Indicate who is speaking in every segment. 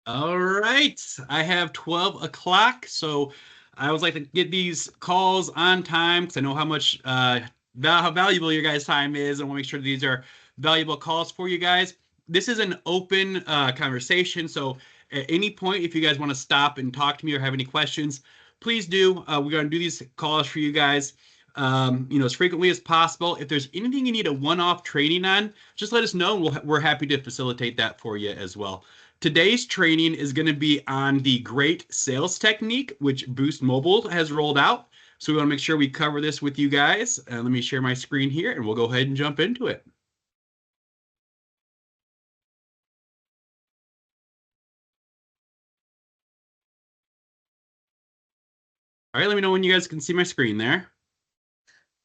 Speaker 1: All right, I have 12 o'clock, so I always like to get these calls on time because I know how valuable your guys' time is. I want to make sure these are valuable calls for you guys. This is an open conversation, so at any point, if you guys want to stop and talk to me or have any questions, please do. We're going to do these calls for you guys, as frequently as possible. If there's anything you need a one-off training on, just let us know. We're happy to facilitate that for you as well. Today's training is going to be on the great sales technique, which Boost Mobile has rolled out. So we want to make sure we cover this with you guys. Let me share my screen here and we'll go ahead and jump into it. All right, let me know when you guys can see my screen there.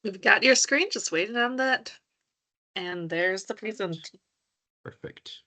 Speaker 2: We've got your screen, just waiting on that. And there's the present.
Speaker 1: Perfect.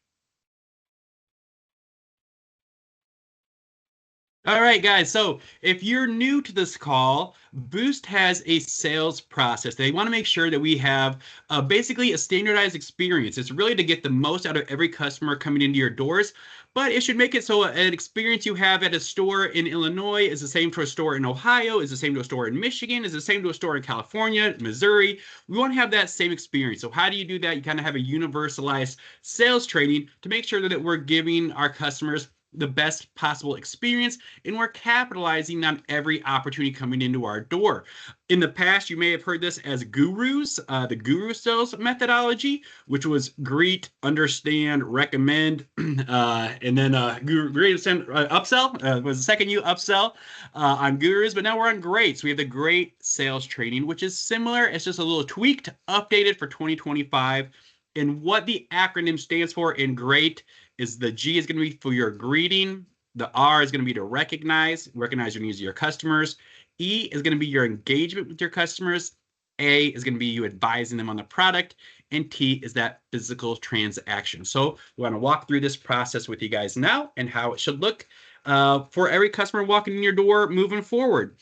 Speaker 1: All right, guys. So if you're new to this call, Boost has a sales process. They want to make sure that we have basically a standardized experience. It's really to get the most out of every customer coming into your doors, but it should make it so an experience you have at a store in Illinois is the same to a store in Ohio, is the same to a store in Michigan, is the same to a store in California, Missouri. We want to have that same experience. So how do you do that? You kind of have a universalized sales training to make sure that we're giving our customers the best possible experience, and we're capitalizing on every opportunity coming into our door. In the past, you may have heard this as gurus, the guru sales methodology, which was greet, understand, recommend, and then greet, upsell was the second you upsell on gurus, but now we're on great. So we have the great sales training, which is similar. It's just a little tweaked, updated for 2025. And what the acronym stands for in great is the G is going to be for your greeting. The R is going to be to recognize your needs of your customers. E is going to be your engagement with your customers. A is going to be you advising them on the product. And T is that physical transaction. So we want to walk through this process with you guys now and how it should look for every customer walking in your door moving forward.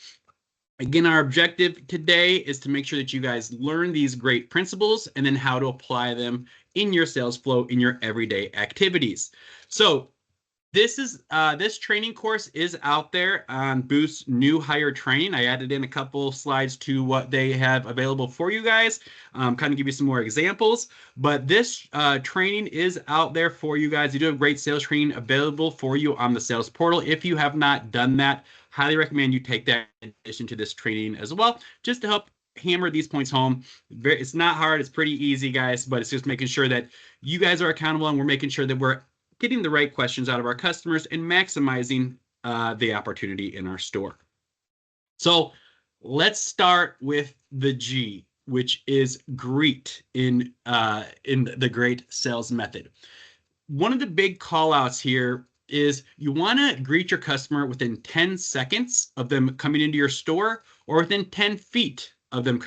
Speaker 1: Again, our objective today is to make sure that you guys learn these great principles and then how to apply them in your sales flow in your everyday activities. So this training course is out there on Boost's new hire training. I added in a couple slides to what they have available for you guys, kind of give you some more examples. But this training is out there for you guys. They do have great sales training available for you on the sales portal. If you have not done that, highly recommend you take that in addition to this training as well, just to help hammer these points home. It's not hard. It's pretty easy, guys, but it's just making sure that you guys are accountable and we're making sure that we're getting the right questions out of our customers and maximizing the opportunity in our store. So let's start with the G, which is greet in the great sales method. One of the big call outs here is you want to greet your customer within 10 seconds of them coming into your store or within 10 feet of them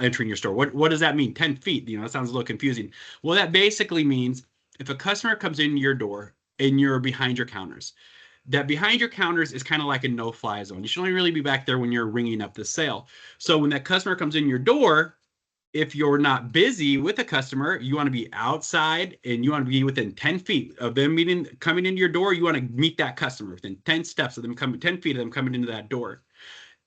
Speaker 1: entering your store. What does that mean? 10 feet, that sounds a little confusing. Well, that basically means if a customer comes in your door and you're behind your counters, that behind your counters is kind of like a no-fly zone. You should only really be back there when you're ringing up the sale. So when that customer comes in your door, if you're not busy with a customer, you want to be outside and you want to be within 10 feet of them coming into your door. You want to meet that customer within 10 steps of them 10 feet of them coming into that door.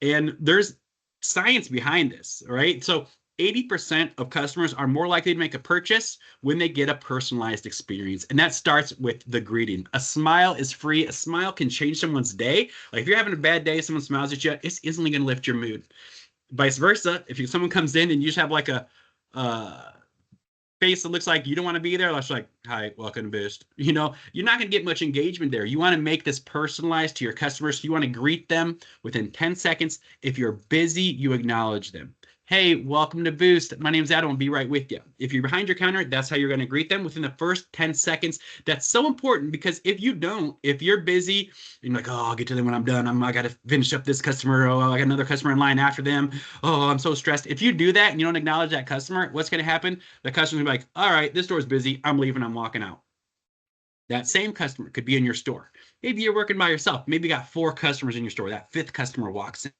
Speaker 1: And there's science behind this, right? So 80% of customers are more likely to make a purchase when they get a personalized experience. And that starts with the greeting. A smile is free. A smile can change someone's day. Like if you're having a bad day, someone smiles at you, it's instantly going to lift your mood. Vice versa, if someone comes in and you just have like a face that looks like you don't want to be there, that's like, hi, welcome to Boost. You're not going to get much engagement there. You want to make this personalized to your customers. So you want to greet them within 10 seconds. If you're busy, you acknowledge them. Hey, welcome to Boost. My name's Adam. I'll be right with you. If you're behind your counter, that's how you're going to greet them within the first 10 seconds. That's so important because if you're busy, you're like, oh, I'll get to them when I'm done. I got to finish up this customer. Oh, I got another customer in line after them. Oh, I'm so stressed. If you do that and you don't acknowledge that customer, what's going to happen? The customer's going to be like, all right, this store's busy. I'm leaving. I'm walking out. That same customer could be in your store. Maybe you're working by yourself. Maybe you got 4 customers in your store. That 5th customer walks in.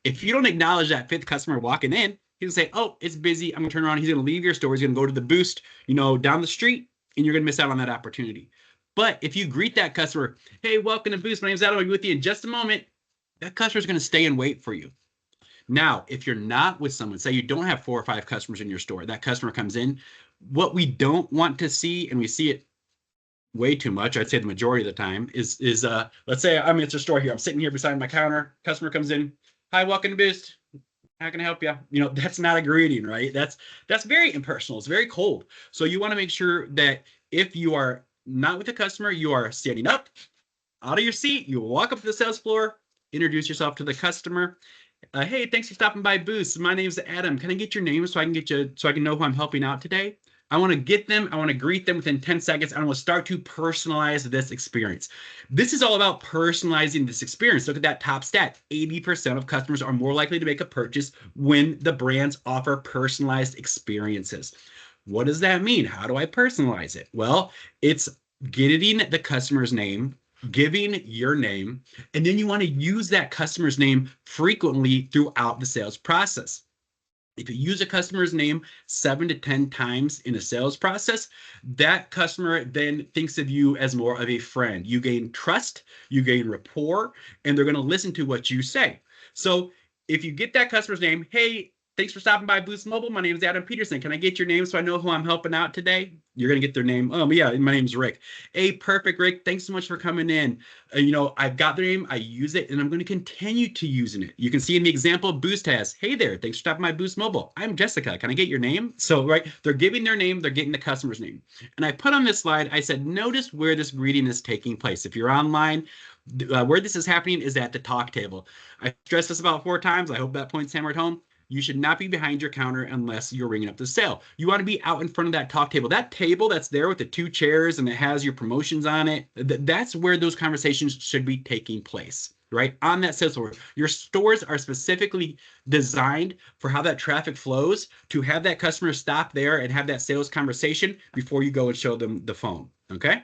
Speaker 1: If you don't acknowledge that 5th customer walking in, he'll say, oh, it's busy. I'm going to turn around. He's going to leave your store. He's going to go to the Boost, down the street, and you're going to miss out on that opportunity. But if you greet that customer, hey, welcome to Boost, my name's Adam, I'll be with you in just a moment, that customer's going to stay and wait for you. Now, if you're not with someone, say you don't have 4 or 5 customers in your store, that customer comes in, what we don't want to see, and we see it way too much, I'd say the majority of the time, is let's say I'm at your store here, I'm sitting here beside my counter, customer comes in, hi, welcome to Boost, how can I help you? You know, that's not a greeting, right? That's very impersonal. It's very cold. So you want to make sure that if you are not with a customer, you are standing up out of your seat, you walk up to the sales floor, introduce yourself to the customer. Hey, thanks for stopping by Boost. My name's Adam. Can I get your name so I can get you, so I can know who I'm helping out today? I want to get them. I want to greet them within 10 seconds. I want to start to personalize this experience. This is all about personalizing this experience. Look at that top stat. 80% of customers are more likely to make a purchase when the brands offer personalized experiences. What does that mean? How do I personalize it? Well, it's getting the customer's name, giving your name, and then you want to use that customer's name frequently throughout the sales process. If you use a customer's name 7 to 10 times in a sales process, that customer then thinks of you as more of a friend. You gain trust, you gain rapport, and they're going to listen to what you say. So if you get that customer's name, hey, thanks for stopping by Boost Mobile. My name is Adam Peterson. Can I get your name so I know who I'm helping out today? You're going to get their name. Oh, yeah, my name's Rick. Hey, perfect, Rick. Thanks so much for coming in. You know, I've got their name. I use it, and I'm going to continue to using it. You can see in the example Boost has, hey there, thanks for stopping by Boost Mobile. I'm Jessica. Can I get your name? So, right, they're giving their name. They're getting the customer's name. And I put on this slide, I said, notice where this greeting is taking place. If you're online, where this is happening is at the talk table. I stressed this about 4 times. I hope that point's hammered home. You should not be behind your counter unless you're ringing up the sale. You want to be out in front of that talk table. That table that's there with the 2 chairs and it has your promotions on it, that's where those conversations should be taking place, right? On that sales floor. Your stores are specifically designed for how that traffic flows to have that customer stop there and have that sales conversation before you go and show them the phone, okay?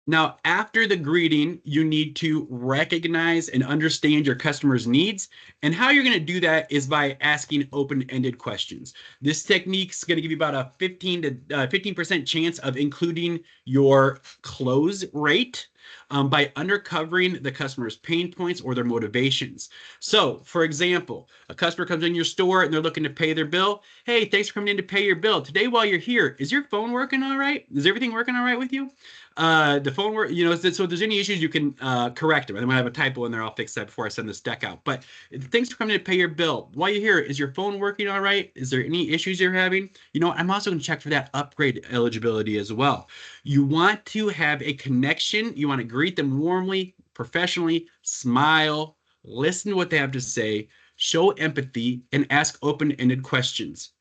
Speaker 1: Now, after the greeting, you need to recognize and understand your customer's needs. And how you're going to do that is by asking open-ended questions. This technique is going to give you about a 15% chance of including your close rate by uncovering the customer's pain points or their motivations. So, for example, a customer comes in your store and they're looking to pay their bill. Hey, thanks for coming in to pay your bill. Today, while you're here, is your phone working all right? Is everything working all right with you? The phone work, you know, so if there's any issues, you can correct them. And when I have a typo in there, I'll fix that before I send this deck out. But thanks for coming to pay your bill. While you're here, is your phone working all right? Is there any issues you're having? You know, I'm also going to check for that upgrade eligibility as well. You want to have a connection. You want to greet them warmly, professionally, smile, listen to what they have to say, show empathy, and ask open-ended questions.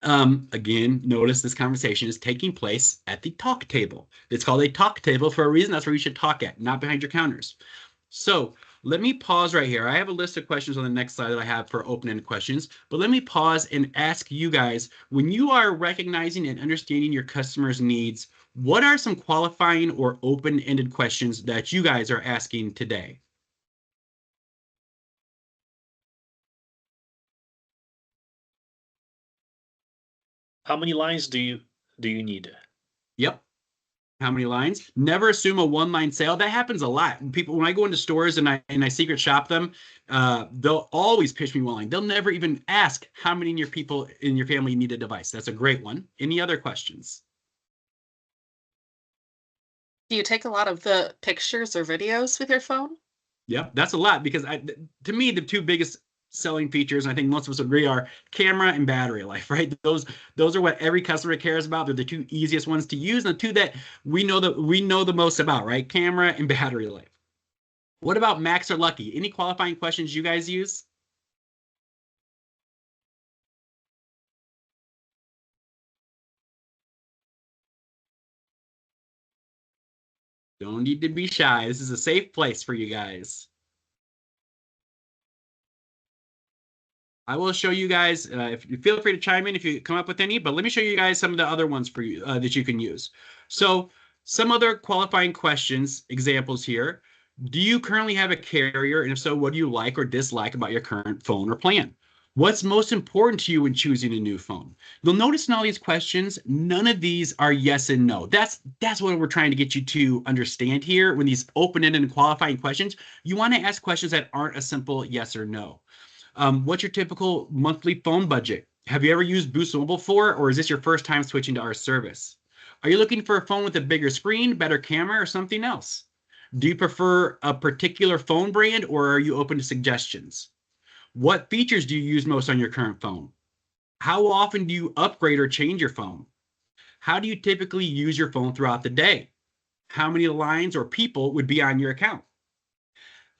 Speaker 1: Again, notice this conversation is taking place at the talk table. It's called a talk table for a reason. That's where you should talk at, not behind your counters. So let me pause right here. I have a list of questions on the next slide that I have for open-ended questions, but let me pause and ask you guys, when you are recognizing and understanding your customers' needs, what are some qualifying or open-ended questions that you guys are asking today?
Speaker 3: How many lines do you need?
Speaker 1: Yep. How many lines? Never assume a 1-line sale. That happens a lot. People, when I go into stores and I secret shop them, they'll always pitch me 1 line. They'll never even ask how many of your people in your family need a device. That's a great one. Any other questions?
Speaker 2: Do you take a lot of the pictures or videos with your phone?
Speaker 1: Yep, that's a lot because to me, the 2 biggest selling features, and I think most of us agree, are camera and battery life, right? Those are what every customer cares about. They're the 2 easiest ones to use, and the 2 that we know the most about, right? Camera and battery life. What about Max or Lucky? Any qualifying questions you guys use? Don't need to be shy. This is a safe place for you guys. I will show you guys, if you feel free to chime in if you come up with any, but let me show you guys some of the other ones for you that you can use. So some other qualifying questions, examples here. Do you currently have a carrier? And if so, what do you like or dislike about your current phone or plan? What's most important to you when choosing a new phone? You'll notice in all these questions, none of these are yes and no. That's what we're trying to get you to understand here. When these open-ended and qualifying questions, you want to ask questions that aren't a simple yes or no. What's your typical monthly phone budget? Have you ever used Boost Mobile before, or is this your first time switching to our service? Are you looking for a phone with a bigger screen, better camera, or something else? Do you prefer a particular phone brand, or are you open to suggestions? What features do you use most on your current phone? How often do you upgrade or change your phone? How do you typically use your phone throughout the day? How many lines or people would be on your account?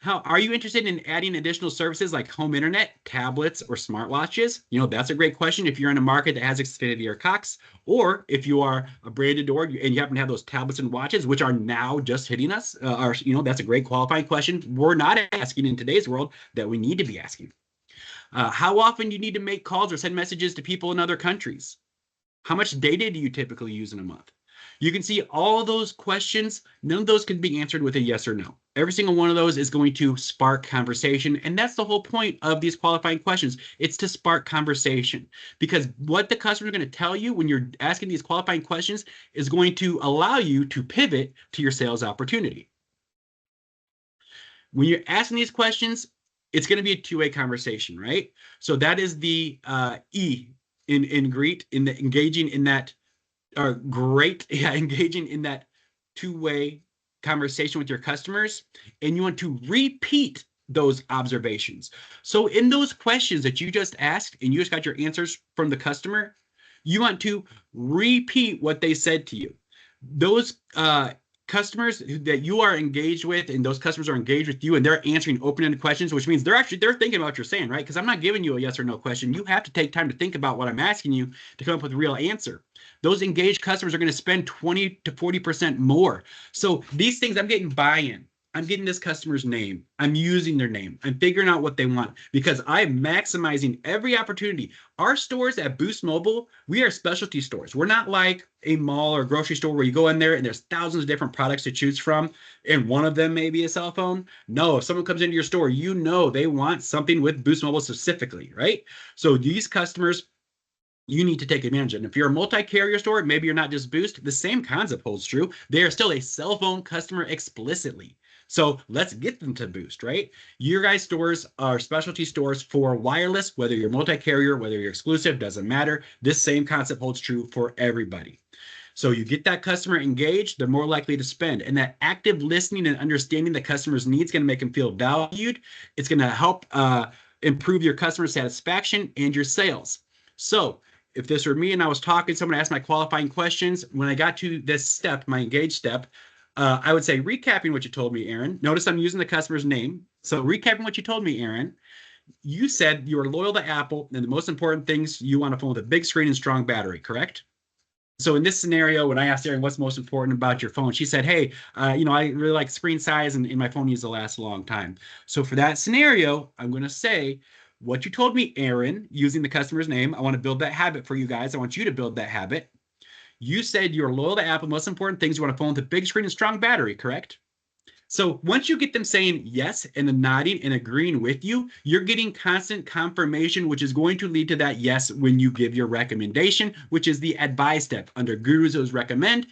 Speaker 1: How are you interested in adding additional services like home internet, tablets, or smartwatches? You know, that's a great question if you're in a market that has Xfinity or Cox, or if you are a branded door and you happen to have those tablets and watches, which are now just hitting us. That's a great qualifying question. We're not asking in today's world that we need to be asking. How often do you need to make calls or send messages to people in other countries? How much data do you typically use in a month? You can see all of those questions, none of those can be answered with a yes or no. Every single one of those is going to spark conversation. And that's the whole point of these qualifying questions. It's to spark conversation, because what the customer is going to tell you when you're asking these qualifying questions is going to allow you to pivot to your sales opportunity. When you're asking these questions, it's going to be a two-way conversation, right? So that is the E in greet, in the engaging in that engaging in that two-way conversation with your customers, and you want to repeat those observations. So in those questions that you just asked and you just got your answers from the customer, you want to repeat what they said to you. Those customers that you are engaged with, and those customers are engaged with you, and they're answering open-ended questions, which means they're thinking about what you're saying, right? Because I'm not giving you a yes or no question. You have to take time to think about what I'm asking you to come up with a real answer. Those engaged customers are going to spend 20 to 40% more. So these things, I'm getting buy-in. I'm getting this customer's name. I'm using their name. I'm figuring out what they want, because I'm maximizing every opportunity. Our stores at Boost Mobile, we are specialty stores. We're not like a mall or grocery store where you go in there and there's thousands of different products to choose from, and one of them may be a cell phone. No, if someone comes into your store, you know they want something with Boost Mobile specifically, right? So these customers, you need to take advantage of it. If you're a multi-carrier store, maybe you're not just Boost, the same concept holds true. They are still a cell phone customer explicitly. So let's get them to Boost, right? Your guys' stores are specialty stores for wireless, whether you're multi-carrier, whether you're exclusive, doesn't matter. This same concept holds true for everybody. So you get that customer engaged, they're more likely to spend. And that active listening and understanding the customer's needs is going to make them feel valued. It's going to help improve your customer satisfaction and your sales. So if this were me and I was talking, someone asked my qualifying questions, when I got to this step, my engage step, I would say, recapping what you told me, Aaron. Notice I'm using the customer's name. So recapping what you told me, Aaron, you said you are loyal to Apple, and the most important things, you want a phone with a big screen and strong battery, correct? So in this scenario, when I asked Erin what's most important about your phone, she said, hey, I really like screen size, and my phone needs to last a long time. So for that scenario, I'm going to say, what you told me, Erin, using the customer's name, I want to build that habit for you guys. I want you to build that habit. You said you're loyal to Apple. Most important things, you want a phone with a big screen and strong battery, correct? So once you get them saying yes and then nodding and agreeing with you, you're getting constant confirmation, which is going to lead to that yes when you give your recommendation, which is the advise step. Under gurus, it was recommend.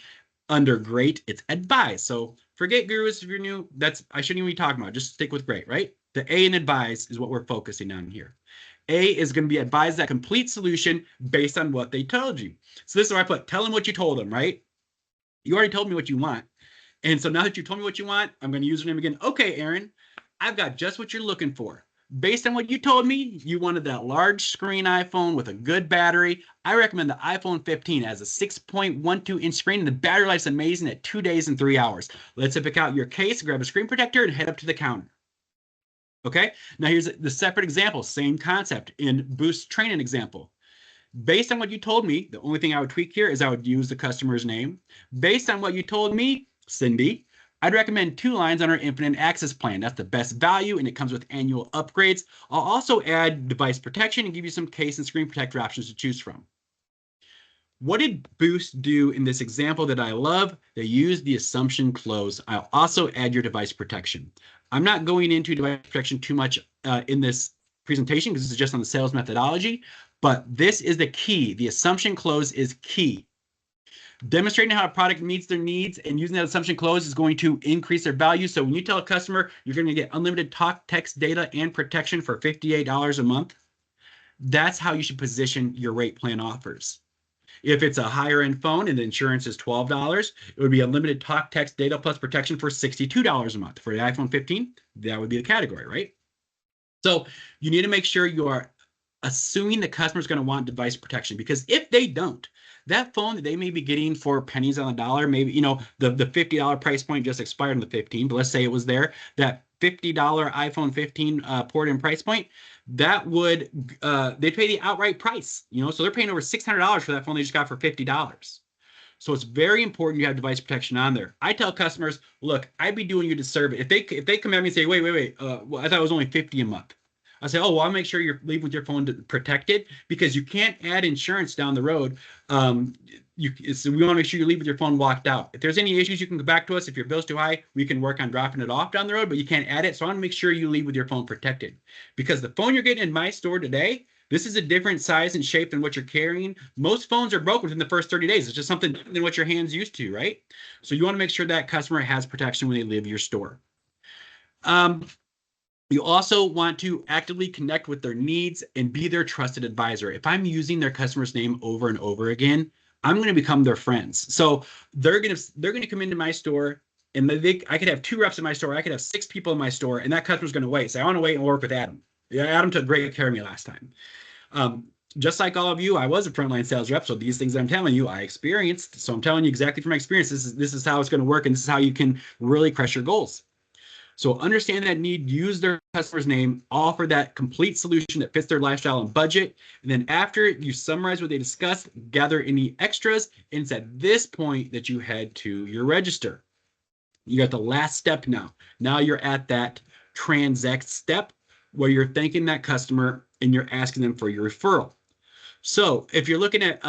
Speaker 1: Under great, it's advise. So forget gurus if you're new. I shouldn't even be talking about. Just stick with great, right? The A in advise is what we're focusing on here. A is going to be advise that complete solution based on what they told you. So this is where I put, tell them what you told them, right? You already told me what you want. And so now that you told me what you want, I'm going to use your name again. Okay, Aaron, I've got just what you're looking for. Based on what you told me, you wanted that large screen iPhone with a good battery. I recommend the iPhone 15 as a 6.12-inch screen, and the battery life's amazing at 2 days and 3 hours. Let's pick out your case, grab a screen protector, and head up to the counter. Okay, now here's the separate example, same concept in Boost training example. Based on what you told me, the only thing I would tweak here is I would use the customer's name. Based on what you told me, Cindy, I'd recommend 2 lines on our Infinite Access plan. That's the best value, and it comes with annual upgrades. I'll also add device protection and give you some case and screen protector options to choose from. What did Boost do in this example that I love? They used the assumption close. I'll also add your device protection. I'm not going into device protection too much in this presentation because this is just on the sales methodology, but this is the key. The assumption close is key. Demonstrating how a product meets their needs and using that assumption close is going to increase their value. So when you tell a customer you're going to get unlimited talk, text, data, and protection for $58 a month, that's how you should position your rate plan offers. If it's a higher end phone and the insurance is $12, it would be unlimited talk, text, data plus protection for $62 a month. For the iPhone 15, that would be the category, right? So you need to make sure you are assuming the customer is going to want device protection, because if they don't, that phone that they may be getting for pennies on the dollar, maybe, you know, the $50 price point just expired on the 15, but let's say it was there, that $50 iPhone 15 port-in price point, that would, they'd pay the outright price, you know, so they're paying over $600 for that phone they just got for $50. So it's very important you have device protection on there. I tell customers, look, I'd be doing you a disservice. If they come at me and say, wait, well, I thought it was only $50 a month. I say, oh, well, I'll make sure you're leaving with your phone protected, because you can't add insurance down the road. So we want to make sure you leave with your phone locked out. If there's any issues, you can come back to us. If your bill's too high, we can work on dropping it off down the road, but you can't add it. So I want to make sure you leave with your phone protected, because the phone you're getting in my store today, this is a different size and shape than what you're carrying. Most phones are broken within the first 30 days. It's just something different than what your hand's used to, right? So you want to make sure that customer has protection when they leave your store. You also want to actively connect with their needs and be their trusted advisor. If I'm using their customer's name over and over again, I'm going to become their friends. So they're going to come into my store, and I could have 2 reps in my store. I could have 6 people in my store, and that customer's going to wait. Say, I want to wait and work with Adam. Yeah, Adam took great care of me last time. Just like all of you, I was a frontline sales rep. So these things I'm telling you, I experienced. So I'm telling you exactly from my experience. This is how it's going to work, and this is how you can really crush your goals. So understand that need, use their customer's name, offer that complete solution that fits their lifestyle and budget. And then after you summarize what they discussed, gather any extras. And it's at this point that you head to your register. You're at the last step now. Now you're at that transact step where you're thanking that customer and you're asking them for your referral. So if you're looking at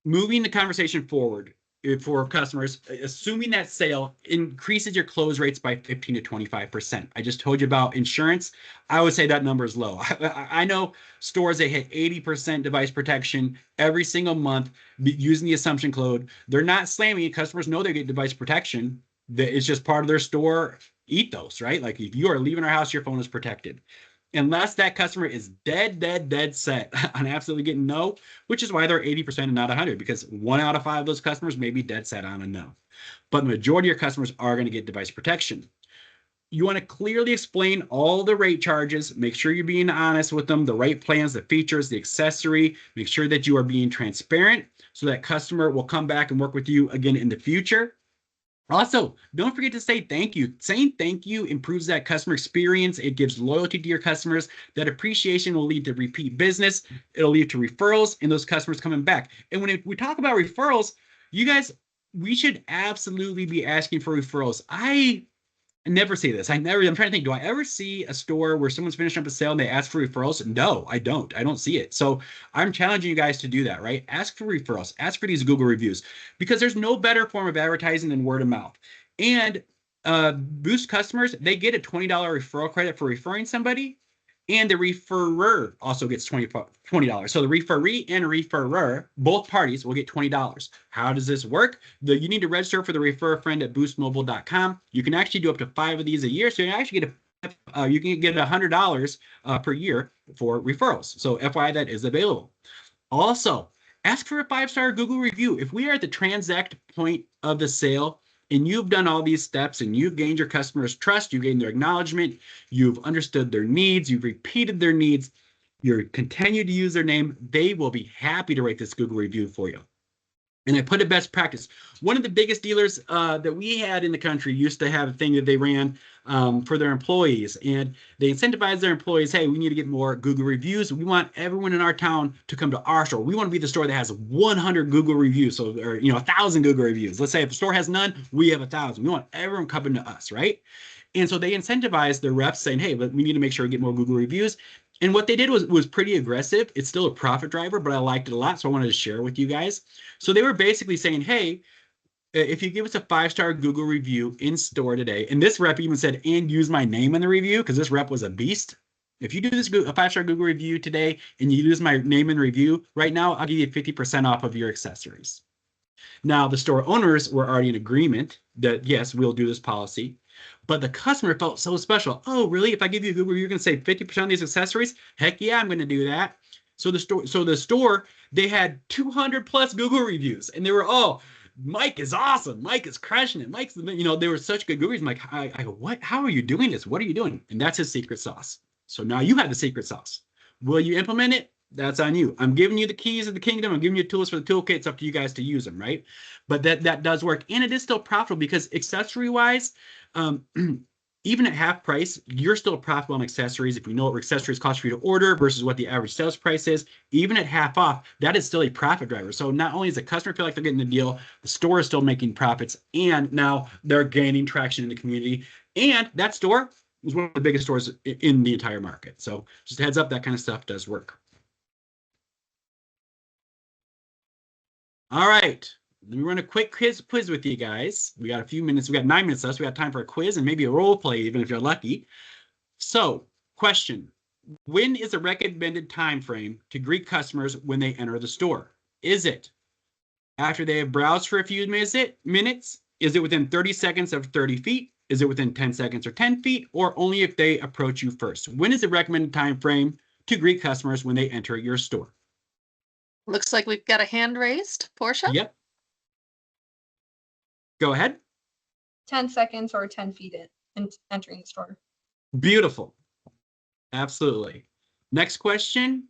Speaker 1: moving the conversation forward, for customers, assuming that sale increases your close rates by 15 to 25%. I just told you about insurance. I would say that number is low. I know stores that hit 80% device protection every single month using the assumption code. They're not slamming it. Customers know they get device protection. It's just part of their store ethos, right? Like if you are leaving our house, your phone is protected. Unless that customer is dead set on absolutely getting no, which is why they're 80% and not 100, because 1 out of 5 of those customers may be dead set on a no. But the majority of your customers are going to get device protection. You want to clearly explain all the rate charges. Make sure you're being honest with them, the rate plans, the features, the accessory. Make sure that you are being transparent so that customer will come back and work with you again in the future. Also, don't forget to say thank you. Saying thank you improves that customer experience. It gives loyalty to your customers. That appreciation will lead to repeat business. It'll lead to referrals and those customers coming back. And when we talk about referrals, you guys, we should absolutely be asking for referrals. I never see this. I'm trying to think, do I ever see a store where someone's finishing up a sale and they ask for referrals? No, I don't. I don't see it. So I'm challenging you guys to do that, right? Ask for referrals. Ask for these Google reviews, because there's no better form of advertising than word of mouth. And Boost customers, they get a $20 referral credit for referring somebody, and the referrer also gets $20. So the referee and referrer, both parties, will get $20. How does this work? You need to register for the Refer a Friend at boostmobile.com. You can actually do up to 5 of these a year. So you actually get you can get $100 per year for referrals. So FYI, that is available. Also, ask for a 5-star Google review. If we are at the transact point of the sale, and you've done all these steps and you've gained your customers' trust, you've gained their acknowledgement, you've understood their needs, you've repeated their needs, you continue to use their name, they will be happy to write this Google review for you. And I put a best practice. One of the biggest dealers that we had in the country used to have a thing that they ran for their employees, and they incentivized their employees. Hey, we need to get more Google reviews. We want everyone in our town to come to our store. We want to be the store that has 100 Google reviews, so, or 1,000 Google reviews. Let's say if the store has none, we have 1,000. We want everyone coming to us, right? And so they incentivized their reps, saying, hey, but we need to make sure we get more Google reviews. And what they did was pretty aggressive. It's still a profit driver, but I liked it a lot, so I wanted to share with you guys. So they were basically saying, hey, if you give us a 5-star Google review in store today, and this rep even said, and use my name in the review, because this rep was a beast. If you do this a 5-star Google review today and you use my name and review right now, I'll give you 50% off of your accessories. Now, the store owners were already in agreement that, yes, we'll do this policy. But the customer felt so special. Oh, really? If I give you a Google review, you're going to save 50% of these accessories? Heck yeah, I'm going to do that. So the store, they had 200 plus Google reviews, and they were all, Mike is awesome. Mike is crushing it. Mike's, they were such good Google reviews. I'm like, I go, what? How are you doing this? What are you doing? And that's his secret sauce. So now you have the secret sauce. Will you implement it? That's on you. I'm giving you the keys of the kingdom. I'm giving you tools for the toolkit. It's up to you guys to use them, right? But that does work, and it is still profitable because accessory wise, even at half price, you're still profitable on accessories. If you know what accessories cost for you to order versus what the average sales price is, even at half off, that is still a profit driver. So not only does the customer feel like they're getting the deal, the store is still making profits, and now they're gaining traction in the community. And that store is one of the biggest stores in the entire market. So just a heads up, that kind of stuff does work. All right, let me run a quick quiz with you guys. We got a few minutes. We got 9 minutes left. We got time for a quiz and maybe a role play, even if you're lucky. So, question: when is a recommended time frame to greet customers when they enter the store? Is it after they have browsed for a few minutes? Is it within 30 seconds of 30 feet? Is it within 10 seconds or 10 feet? Or only if they approach you first? When is the recommended time frame to greet customers when they enter your store?
Speaker 2: Looks like we've got a hand raised. Portia?
Speaker 1: Yep. Go ahead.
Speaker 4: 10 seconds or 10 feet in entering the store.
Speaker 1: Beautiful. Absolutely. Next question.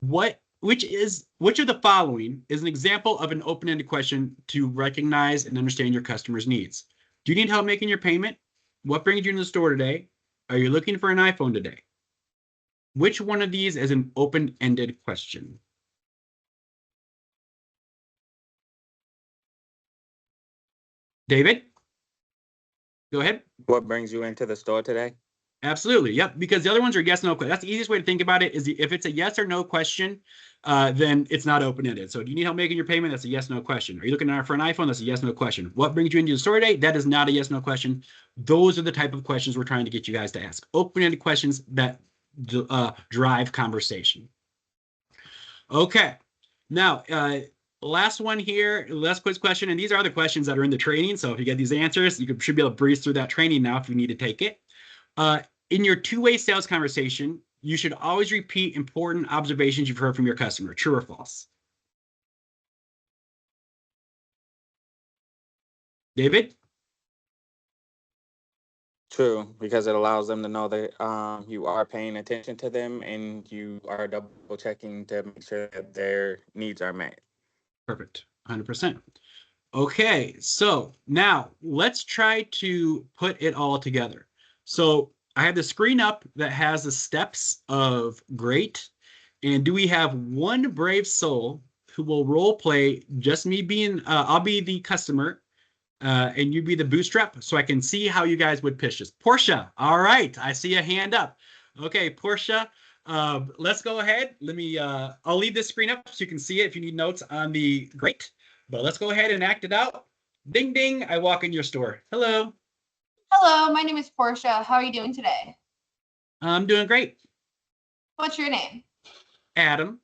Speaker 1: Which of the following is an example of an open-ended question to recognize and understand your customer's needs? Do you need help making your payment? What brings you into the store today? Are you looking for an iPhone today? Which one of these is an open-ended question? David? Go ahead.
Speaker 5: What brings you into the store today?
Speaker 1: Absolutely. Yep. Because the other ones are yes, no. That's the easiest way to think about it is if it's a yes or no question, then it's not open-ended. So do you need help making your payment? That's a yes, no question. Are you looking for an iPhone? That's a yes, no question. What brings you into the store today? That is not a yes, no question. Those are the type of questions we're trying to get you guys to ask. Open-ended questions that drive conversation. Okay. Now, last one here, last quiz question. And these are the questions that are in the training. So if you get these answers, you should be able to breeze through that training now if you need to take it. In your two-way sales conversation, you should always repeat important observations you've heard from your customer. True or false? David?
Speaker 5: True, because it allows them to know that you are paying attention to them and you are double checking to make sure that their needs are met.
Speaker 1: Perfect. 100%. Okay, so now let's try to put it all together. So I have the screen up that has the steps of great. And do we have one brave soul who will role play just me being, I'll be the customer and you be the bootstrap so I can see how you guys would pitch this. Portia, all right, I see a hand up. Okay, Portia, let's go ahead. I'll leave this screen up so you can see it if you need notes on the great. But let's go ahead and act it out. Ding, ding, I walk in your store. Hello.
Speaker 4: Hello, my name is Portia. How are you doing today?
Speaker 1: I'm doing great.
Speaker 4: What's your name?
Speaker 1: Adam.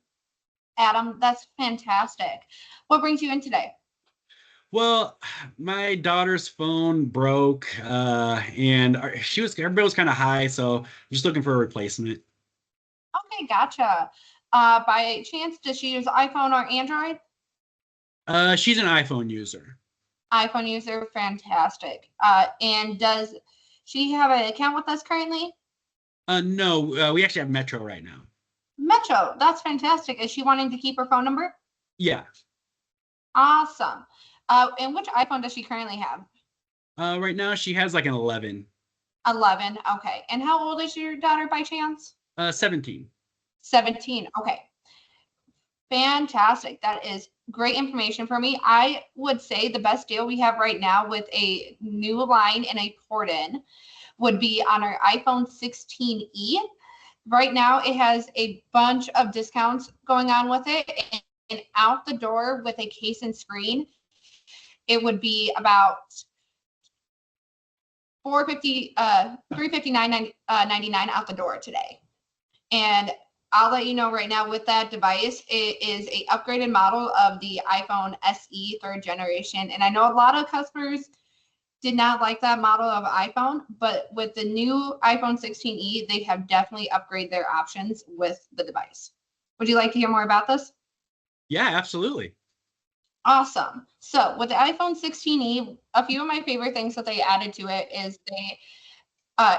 Speaker 4: Adam, that's fantastic. What brings you in today?
Speaker 1: Well, my daughter's phone broke and everybody was kind of high, so I'm just looking for a replacement.
Speaker 4: Okay, gotcha. By chance, does she use iPhone or Android?
Speaker 1: She's an iPhone user.
Speaker 4: iPhone user, fantastic. And does she have an account with us currently?
Speaker 1: No, we actually have Metro right now.
Speaker 4: Metro, that's fantastic. Is she wanting to keep her phone number?
Speaker 1: Yeah.
Speaker 4: Awesome. And which iPhone does she currently have?
Speaker 1: Right now she has like an 11.
Speaker 4: 11, okay. And how old is your daughter by chance?
Speaker 1: 17.
Speaker 4: 17, okay. Fantastic. That is great information for me. I would say the best deal we have right now with a new line and a port-in would be on our iPhone 16e. Right now, it has a bunch of discounts going on with it. And out the door with a case and screen, it would be about $359.99 out the door today. And I'll let you know right now with that device, it is a upgraded model of the iPhone SE 3rd generation. And I know a lot of customers did not like that model of iPhone, but with the new iPhone 16e, they have definitely upgraded their options with the device. Would you like to hear more about this?
Speaker 1: Yeah, absolutely.
Speaker 4: Awesome. So with the iPhone 16e, a few of my favorite things that they added to it is they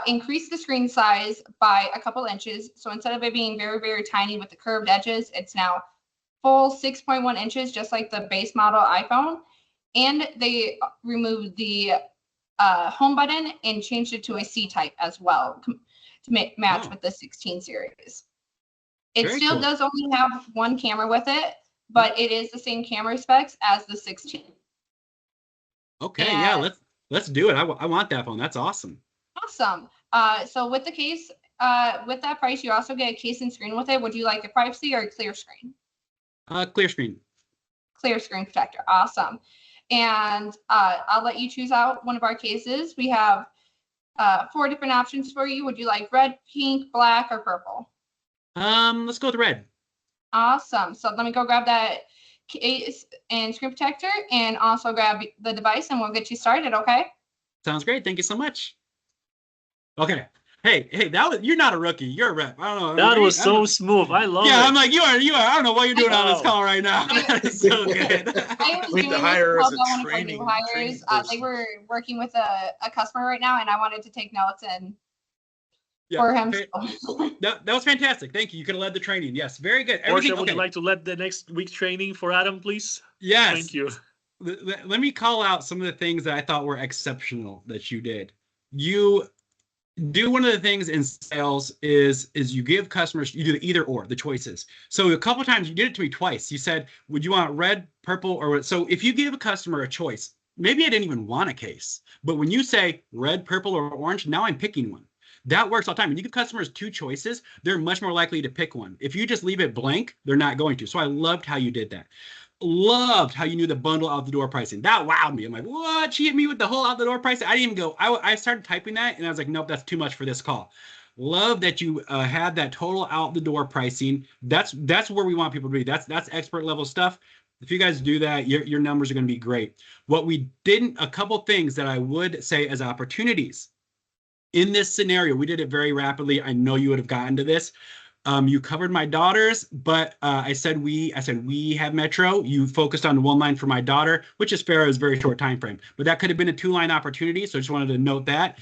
Speaker 4: increased the screen size by a couple inches. So instead of it being very, very tiny with the curved edges, it's now full 6.1 inches, just like the base model iPhone. And they removed the home button and changed it to a C type as well to match with the 16 series. It
Speaker 1: Very
Speaker 4: still
Speaker 1: cool.
Speaker 4: does only have one camera with it, but it is the same camera specs as the 16.
Speaker 1: Okay,
Speaker 4: And
Speaker 1: yeah, let's do it. I want that phone. That's awesome.
Speaker 4: awesome. So with the case, with that price, you also get a case and screen with it. Would you like a privacy or a clear screen?
Speaker 1: Clear screen.
Speaker 4: Clear screen protector. Awesome. And I'll let you choose out one of our cases. We have 4 different options for you. Would you like red, pink, black, or purple?
Speaker 1: Let's go with red.
Speaker 4: Awesome. So let me go grab that case and screen protector and also grab the device and we'll get you started, okay?
Speaker 1: Sounds great. Thank you so much. Okay. Hey, you're not a rookie. You're a rep. I don't know.
Speaker 3: That was
Speaker 1: I don't
Speaker 3: so
Speaker 1: know.
Speaker 3: smooth. I love
Speaker 1: Yeah,
Speaker 3: it.
Speaker 1: I'm like, you are. I don't know what you're doing on this
Speaker 3: Wow.
Speaker 1: call right now. That is so good.
Speaker 4: I was
Speaker 6: We
Speaker 4: doing
Speaker 6: need to
Speaker 4: this
Speaker 6: hire
Speaker 4: to
Speaker 6: as
Speaker 4: help
Speaker 6: a
Speaker 4: out one of our
Speaker 6: training
Speaker 4: new hires. They
Speaker 6: person.
Speaker 4: were working with a customer right now and I wanted to take notes and
Speaker 1: Yeah,
Speaker 4: for him.
Speaker 1: that was fantastic. Thank you. You could have led the training. Yes, very good.
Speaker 3: Portia,
Speaker 1: Everything.
Speaker 3: would you
Speaker 1: Okay.
Speaker 3: like to let the next week's training for Adam, please?
Speaker 1: Yes.
Speaker 3: Thank you.
Speaker 1: Let me call out some of the things that I thought were exceptional that you did. You do one of the things in sales is you give customers, you do the either or, the choices. So a couple of times you did it to me twice. You said, would you want red, purple, or so if you give a customer a choice, maybe I didn't even want a case, but when you say red, purple, or orange, now I'm picking one. That works all the time. When you give customers 2 choices, they're much more likely to pick one. If you just leave it blank, they're not going to. So I loved how you did that. Loved how you knew the bundle out the door pricing. That wowed me. I'm like, what? She hit me with the whole out the door pricing. I didn't even go. I started typing that and I was like, nope, that's too much for this call. Love that you had that total out the door pricing. That's where we want people to be. That's expert level stuff. If you guys do that, your numbers are going to be great. What we didn't, a couple things that I would say as opportunities in this scenario, we did it very rapidly. I know you would have gotten to this. You covered my daughters, but I said we have Metro. You focused on 1 line for my daughter, which is fair. It was a very short time frame, but that could have been a 2-line opportunity. So I just wanted to note that.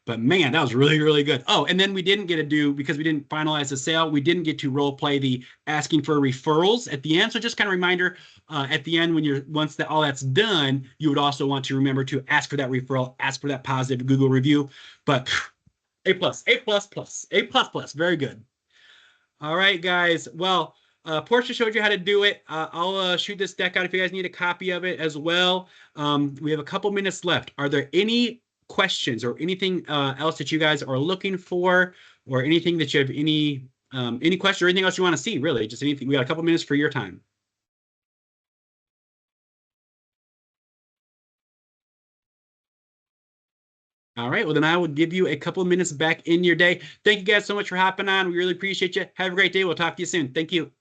Speaker 1: But man, that was really, really good. Oh, and then we didn't get to do, because we didn't finalize the sale, we didn't get to role play the asking for referrals at the end. So just kind of reminder, at the end, when once all that's done, you would also want to remember to ask for that referral, ask for that positive Google review. But A+, A++. Very good. All right, guys. Well, Portia showed you how to do it. I'll shoot this deck out if you guys need a copy of it as well. We have a couple minutes left. Are there any questions or anything else that you guys are looking for, or anything that you have any questions or anything else you want to see? Really, just anything. We got a couple minutes for your time. All right, well, then I will give you a couple of minutes back in your day. Thank you guys so much for hopping on. We really appreciate you. Have a great day. We'll talk to you soon. Thank you.